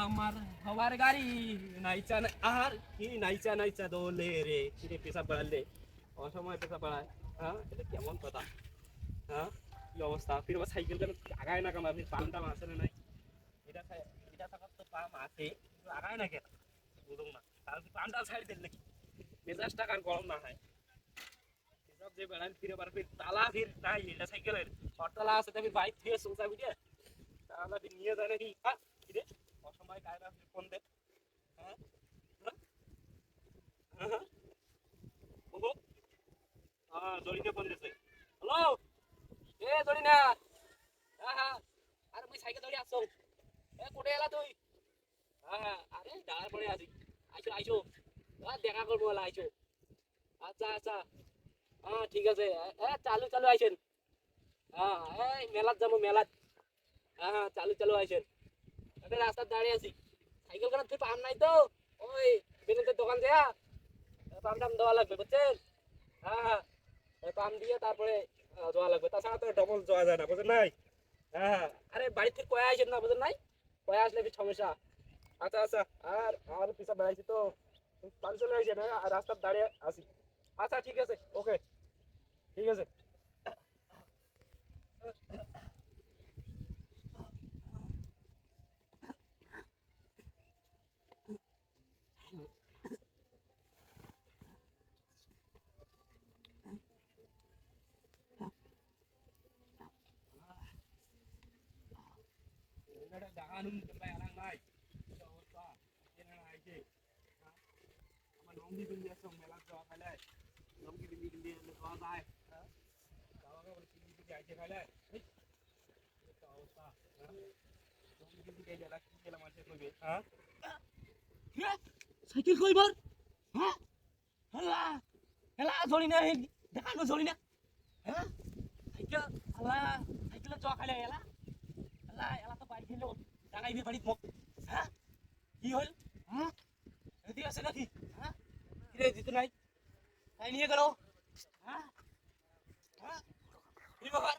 আমার হবার গাড়ি নাইচা আর কি নাইচা নাইচা দোলে রে কিরে পেশাব বাড়ালে অসময় পেশাব বাড়ায়। হ্যাঁ এটা কেমন কথা? হ্যাঁ কি অবস্থা? ফির আবার সাইকেল কেন আগায় না কেন? আপনি পাম টাম আছে না নাই? এটা এটা থাকার তো পাম আছে কিন্তু আগায় না কেন বুঝুন না। তাহলে কি পামটা ছাড়ি দেন নাকি? মেজাজটা কার গরম না হয়? এসব যে বেড়ান ফিরে বার ফির তালা ফির নাই এটা সাইকেলের ছটতলা আছে তা ফির বাইক ফিরে সোজা ফিরে তাহলে ফির নিয়ে যায় নাকি? হ্যাঁ কিরে অসময় কায়রা ফোন দে। হ্যাঁ হ্যাঁ হ্যাঁ ওহো হ্যাঁ জরিনা ফোন দিছে। হ্যালো এ জরিনা। হ্যাঁ হ্যাঁ আরে মুই সাইকেল ধরে আসছো। এ কোটে এলা তুই? হ্যাঁ হ্যাঁ আরে দাঁড়ার পরে আছি। আইসো আইসো দেখা করবো এলা আইসো। আচ্ছা আচ্ছা হ্যাঁ ঠিক আছে। চালু চালু আইসেন। হ্যাঁ এই মেলাত যাবো মেলাত। হ্যাঁ হ্যাঁ চালু চালু আইসেন। একটা রাস্তায় দাঁড়িয়ে আছি। সাইকেল কেন তুই পাম নাই তো? ওই বেলুনের দোকান দেয়া পাম টাম দেওয়া লাগবে বুঝছেন? হ্যাঁ হ্যাঁ ওই পাম দিয়ে তারপরে দেওয়া লাগবে, তাছাড়া তো ডবল দেওয়া যায় না বুঝেন নাই? হ্যাঁ হ্যাঁ আরে বাড়ি থেকে কয়ে আসেন না বুঝেন নাই? কয়ে আসলে কি সমস্যা? আচ্ছা আচ্ছা আর আমার পিছা বেড়াইছি তো বাড়ি চলে আসেন। হ্যাঁ আর রাস্তায় দাঁড়িয়ে আছি। আচ্ছা ঠিক আছে ওকে ঠিক আছে। দেখা নুন ভাই আলাং ভাই অবস্থা আইছে আমার লঙ্গি বিন্দি আছে মেলা যাওয়া ফেলে লঙ্গি বিন্দি বিন্দি যাওয়া যায়। যাওয়া বলে কিন্দি বিন্দি আইছে ফেলে অবস্থা। লঙ্গি বিন্দি কে গেলা কি গেলা মানুষের কইবে? হ্যাঁ সাইকেল কইবার। হ্যাঁ হেলা হেলা ধরি না দেখানো ধরি না। হ্যাঁ সাইকেল হেলা সাইকেলে যাওয়া ফেলে এলা হেলা এলা তো বাড়ি গেল টাকাইবি বাড়ি মোক। হ্যাঁ কি হল? হ্যাঁ রেডি আছে নাকি? হ্যাঁ কিরে দিতে নাই তাই নিয়ে গেল। হ্যাঁ হ্যাঁ কি ব্যাপার?